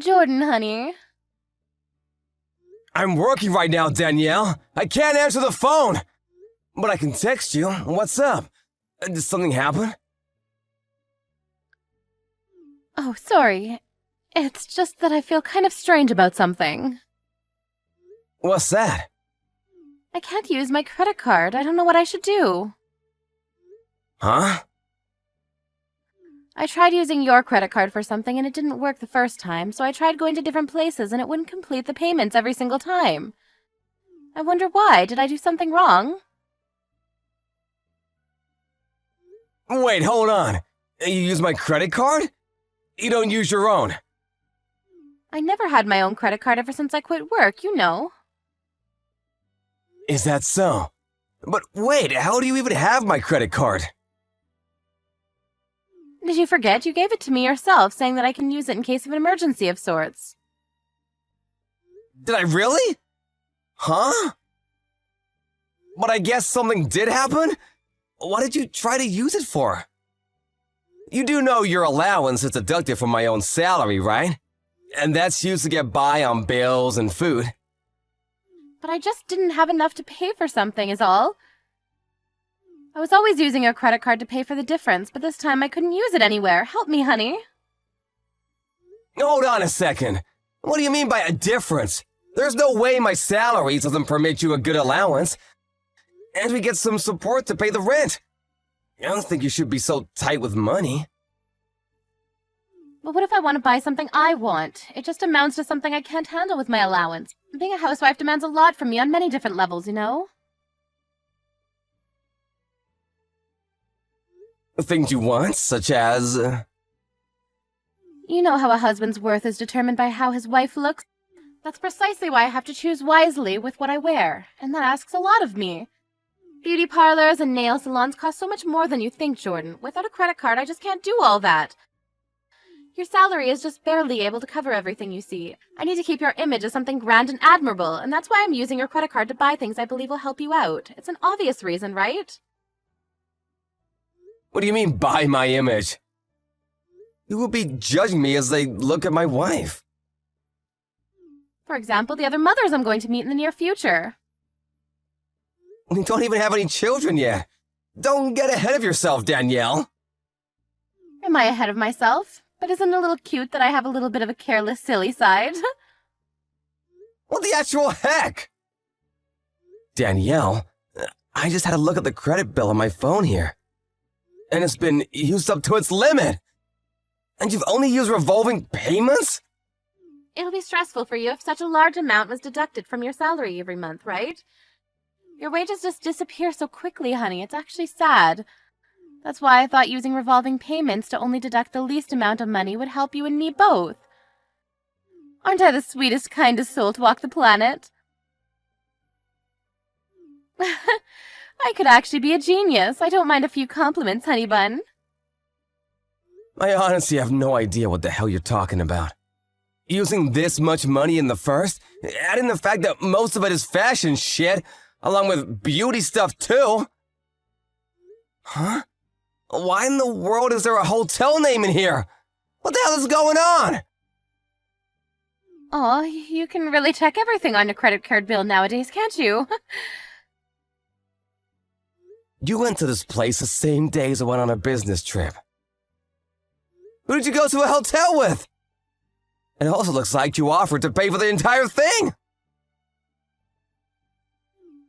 Jordan, honey. I'm working right now, Danielle. I can't answer the phone. But I can text you. What's up? Did something happen? Oh, sorry. It's just that I feel kind of strange about something. What's that? I can't use my credit card. I don't know what I should do. Huh? I tried using your credit card for something and it didn't work the first time, so I tried going to different places and it wouldn't complete the payments every single time. I wonder why. Did I do something wrong? Wait, hold on. You use my credit card? You don't use your own. I never had my own credit card ever since I quit work, you know. Is that so? But wait, how do you even have my credit card? Did you forget? You gave it to me yourself, saying that I can use it in case of an emergency of sorts. Did I really? Huh? But I guess something did happen? What did you try to use it for? You do know your allowance is deducted from my own salary, right? And that's used to get by on bills and food. But I just didn't have enough to pay for something, is all. I was always using your credit card to pay for the difference, but this time I couldn't use it anywhere. Help me, honey. Hold on a second. What do you mean by a difference? There's no way my salary doesn't permit you a good allowance. And we get some support to pay the rent. I don't think you should be so tight with money. But what if I want to buy something I want? It just amounts to something I can't handle with my allowance. Being a housewife demands a lot from me on many different levels, you know? Things you want, such as... You know how a husband's worth is determined by how his wife looks? That's precisely why I have to choose wisely with what I wear, and that asks a lot of me. Beauty parlors and nail salons cost so much more than you think, Jordan. Without a credit card, I just can't do all that. Your salary is just barely able to cover everything you see. I need to keep your image as something grand and admirable, and that's why I'm using your credit card to buy things I believe will help you out. It's an obvious reason, right? What do you mean, by my image? You will be judging me as they look at my wife. For example, the other mothers I'm going to meet in the near future. We don't even have any children yet. Don't get ahead of yourself, Danielle. Am I ahead of myself? But isn't it a little cute that I have a little bit of a careless, silly side? What the actual heck? Danielle, I just had a look at the credit bill on my phone here. And it's been used up to its limit. And you've only used revolving payments? It'll be stressful for you if such a large amount was deducted from your salary every month, right? Your wages just disappear so quickly, honey. It's actually sad. That's why I thought using revolving payments to only deduct the least amount of money would help you and me both. Aren't I the sweetest, kindest soul to walk the planet? I could actually be a genius. I don't mind a few compliments, honey bun. I honestly have no idea what the hell you're talking about. Using this much money in the first, adding the fact that most of it is fashion shit, along with beauty stuff too. Huh? Why in the world is there a hotel name in here? What the hell is going on? Aw, you can really check everything on your credit card bill nowadays, can't you? You went to this place the same day as I went on a business trip. Who did you go to a hotel with? It also looks like you offered to pay for the entire thing.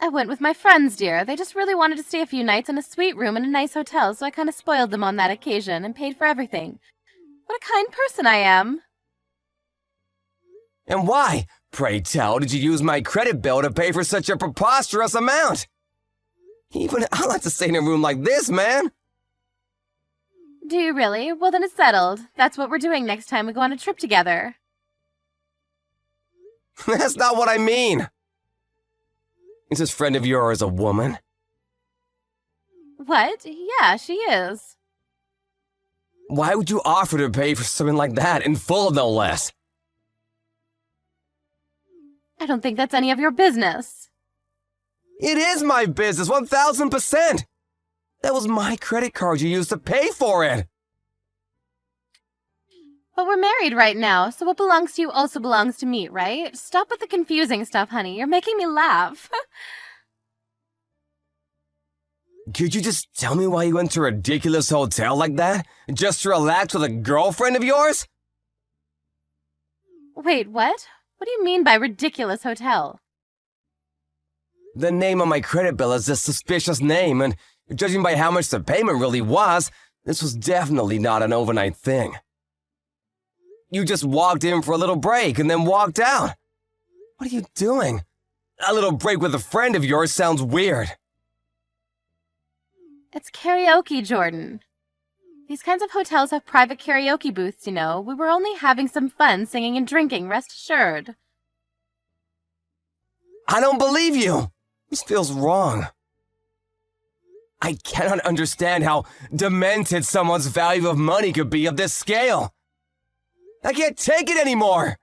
I went with my friends, dear. They just really wanted to stay a few nights in a suite room in a nice hotel, so I kind of spoiled them on that occasion and paid for everything. What a kind person I am. And why, pray tell, did you use my credit bill to pay for such a preposterous amount? Even I like to stay in a room like this, man. Do you really? Well, then it's settled. That's what we're doing next time we go on a trip together. That's not what I mean. Is this friend of yours a woman? What? Yeah, she is. Why would you offer to pay for something like that, in full no less? I don't think that's any of your business. It is my business, 1000%. That was my credit card you used to pay for it. But we're married right now, so what belongs to you also belongs to me, right? Stop with the confusing stuff, honey. You're making me laugh. Could you just tell me why you went to a ridiculous hotel like that? Just to relax with a girlfriend of yours? Wait, what? What do you mean by ridiculous hotel? The name on my credit bill is a suspicious name, and judging by how much the payment really was, this was definitely not an overnight thing. You just walked in for a little break and then walked out. What are you doing? A little break with a friend of yours sounds weird. It's karaoke, Jordan. These kinds of hotels have private karaoke booths, you know. We were only having some fun singing and drinking, rest assured. I don't believe you. This feels wrong. I cannot understand how demented someone's value of money could be of this scale. I can't take it anymore.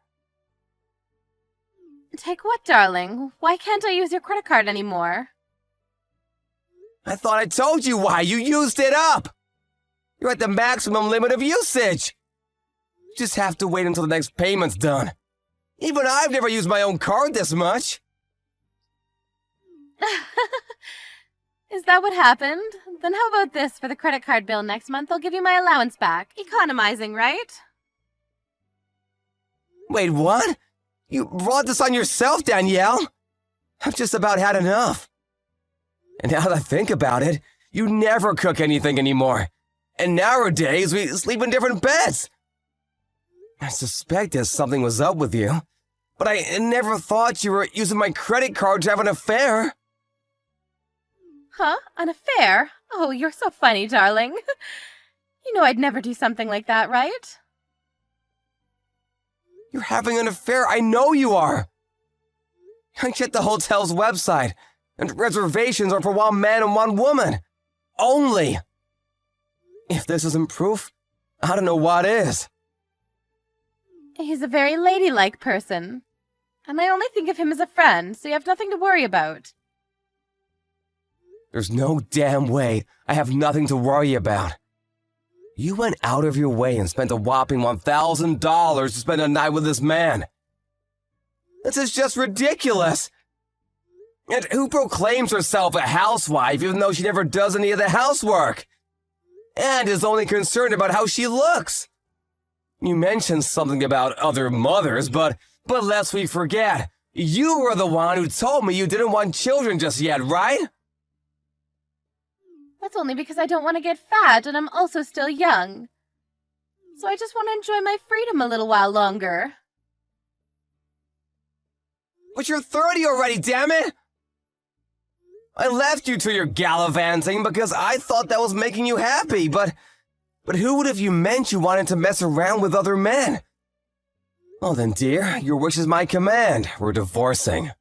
Take what, darling? Why can't I use your credit card anymore? I thought I told you why. You used it up. You're at the maximum limit of usage. You just have to wait until the next payment's done. Even I've never used my own card this much. Is that what happened? Then how about this for the credit card bill next month? I'll give you my allowance back. Economizing, right? Wait, what? You brought this on yourself, Danielle? I've just about had enough. And now that I think about it, you never cook anything anymore. And nowadays, we sleep in different beds. I suspected something was up with you, but I never thought you were using my credit card to have an affair. Huh? An affair? Oh, you're so funny, darling. You know I'd never do something like that, right? You're having an affair, I know you are. I checked the hotel's website, and reservations are for one man and one woman. Only. If this isn't proof, I don't know what is. He's a very ladylike person. And I only think of him as a friend, so you have nothing to worry about. There's no damn way I have nothing to worry about. You went out of your way and spent a whopping $1,000 to spend a night with this man. This is just ridiculous. And who proclaims herself a housewife even though she never does any of the housework? And is only concerned about how she looks. You mentioned something about other mothers, but lest we forget, you were the one who told me you didn't want children just yet, right? That's only because I don't want to get fat and I'm also still young. So I just want to enjoy my freedom a little while longer. But you're 30 already, damn it! I left you to your gallivanting because I thought that was making you happy, but who would have you meant you wanted to mess around with other men? Well then, dear, your wish is my command. We're divorcing.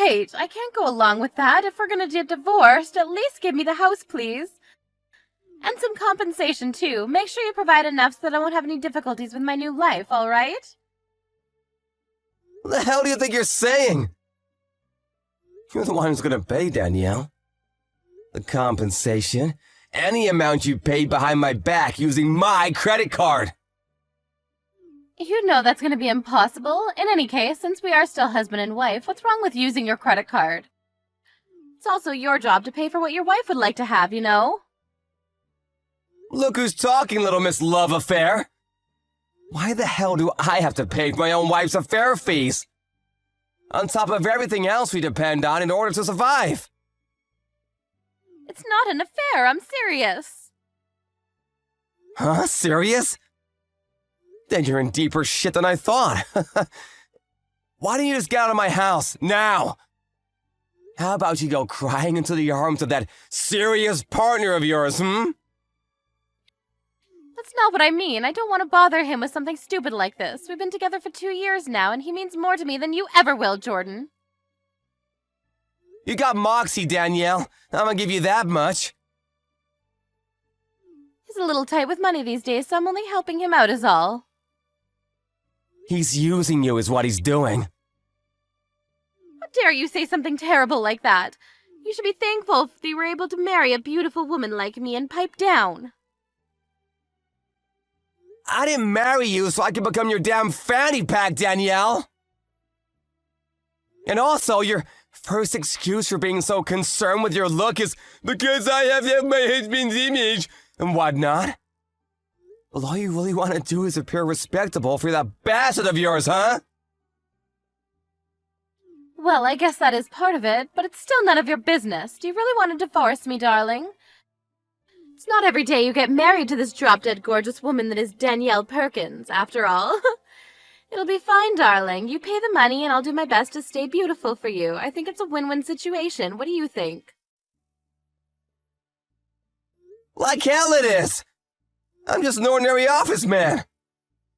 Wait, I can't go along with that. If we're gonna get divorced, at least give me the house, please. And some compensation, too. Make sure you provide enough so that I won't have any difficulties with my new life, all right? What the hell do you think you're saying? You're the one who's gonna pay, Danielle. The compensation, any amount you paid behind my back using my credit card. You know that's going to be impossible. In any case, since we are still husband and wife, what's wrong with using your credit card? It's also your job to pay for what your wife would like to have, you know? Look who's talking, little Miss Love Affair. Why the hell do I have to pay for my own wife's affair fees? On top of everything else we depend on in order to survive. It's not an affair, I'm serious. Huh? Serious? Then you're in deeper shit than I thought. Why don't you just get out of my house, now? How about you go crying into the arms of that serious partner of yours, hmm? That's not what I mean. I don't want to bother him with something stupid like this. We've been together for 2 years now, and he means more to me than you ever will, Jordan. You got moxie, Danielle. I'm gonna give you that much. He's a little tight with money these days, so I'm only helping him out is all. He's using you is what he's doing. How dare you say something terrible like that? You should be thankful that you were able to marry a beautiful woman like me and pipe down. I didn't marry you so I could become your damn fanny pack, Danielle. And also, your first excuse for being so concerned with your look is because I have to have my husband's image and whatnot. Well, all you really want to do is appear respectable for that bastard of yours, huh? Well, I guess that is part of it, but it's still none of your business. Do you really want to divorce me, darling? It's not every day you get married to this drop-dead gorgeous woman that is Danielle Perkins, after all. It'll be fine, darling. You pay the money and I'll do my best to stay beautiful for you. I think it's a win-win situation. What do you think? Like hell it is! I'm just an ordinary office man.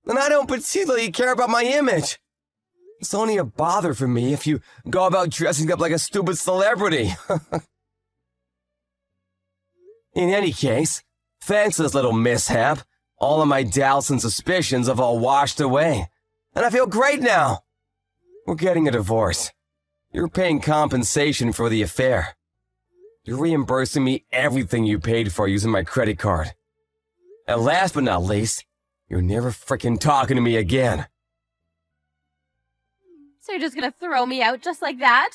And I don't particularly care about my image. It's only a bother for me if you go about dressing up like a stupid celebrity. In any case, thanks to this little mishap, all of my doubts and suspicions have all washed away. And I feel great now. We're getting a divorce. You're paying compensation for the affair. You're reimbursing me everything you paid for using my credit card. And last but not least, you're never frickin' talking to me again. So you're just gonna throw me out just like that?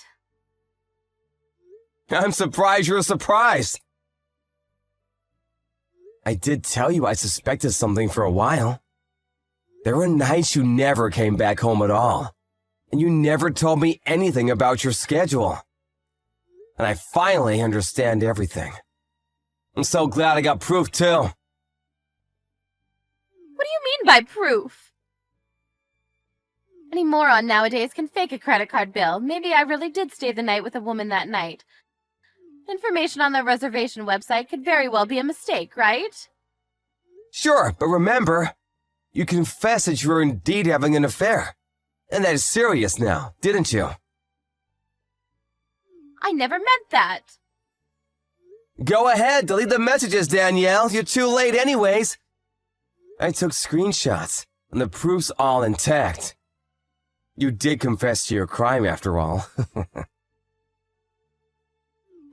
I'm surprised you're surprised. I did tell you I suspected something for a while. There were nights you never came back home at all, and you never told me anything about your schedule. And I finally understand everything. I'm so glad I got proof too. What do you mean by proof? Any moron nowadays can fake a credit card bill. Maybe I really did stay the night with a woman that night. Information on the reservation website could very well be a mistake, right? Sure, but remember, you confessed that you were indeed having an affair. And that is serious now, didn't you? I never meant that. Go ahead, delete the messages, Danielle. You're too late anyways. I took screenshots, and the proof's all intact. You did confess to your crime, after all.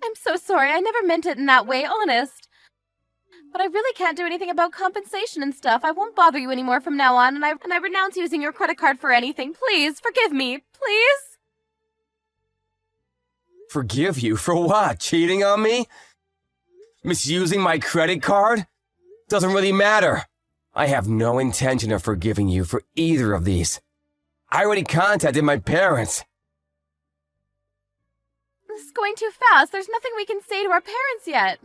I'm so sorry. I never meant it in that way, honest. But I really can't do anything about compensation and stuff. I won't bother you anymore from now on, and I renounce using your credit card for anything. Please, forgive me. Please? Forgive you for what? Cheating on me? Misusing my credit card? Doesn't really matter. I have no intention of forgiving you for either of these. I already contacted my parents. This is going too fast. There's nothing we can say to our parents yet.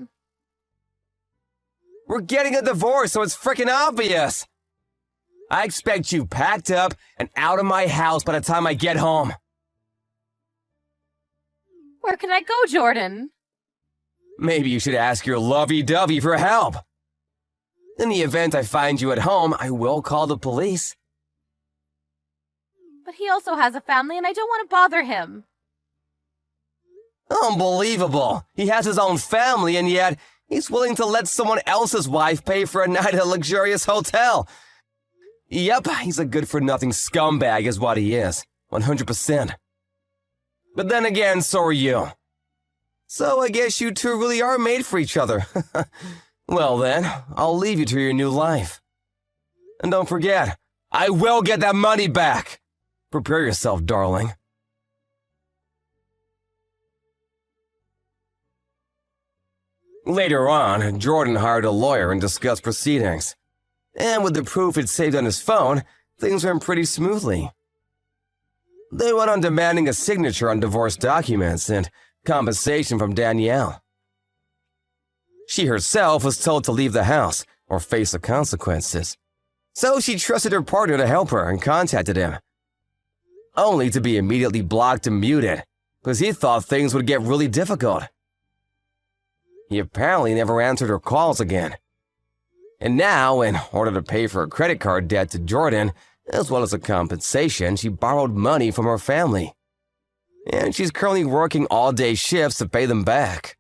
We're getting a divorce, so it's frickin' obvious. I expect you packed up and out of my house by the time I get home. Where can I go, Jordan? Maybe you should ask your lovey-dovey for help. In the event I find you at home, I will call the police. But he also has a family, and I don't want to bother him. Unbelievable. He has his own family, and yet he's willing to let someone else's wife pay for a night at a luxurious hotel. Yep, he's a good-for-nothing scumbag is what he is. 100%. But then again, so are you. So I guess you two really are made for each other. Well then, I'll leave you to your new life. And don't forget, I will get that money back. Prepare yourself, darling. Later on, Jordan hired a lawyer and discussed proceedings. And with the proof he'd saved on his phone, things went pretty smoothly. They went on demanding a signature on divorce documents and compensation from Danielle. She herself was told to leave the house or face the consequences. So she trusted her partner to help her and contacted him. Only to be immediately blocked and muted, because he thought things would get really difficult. He apparently never answered her calls again. And now, in order to pay for her credit card debt to Jordan, as well as a compensation, she borrowed money from her family. And she's currently working all-day shifts to pay them back.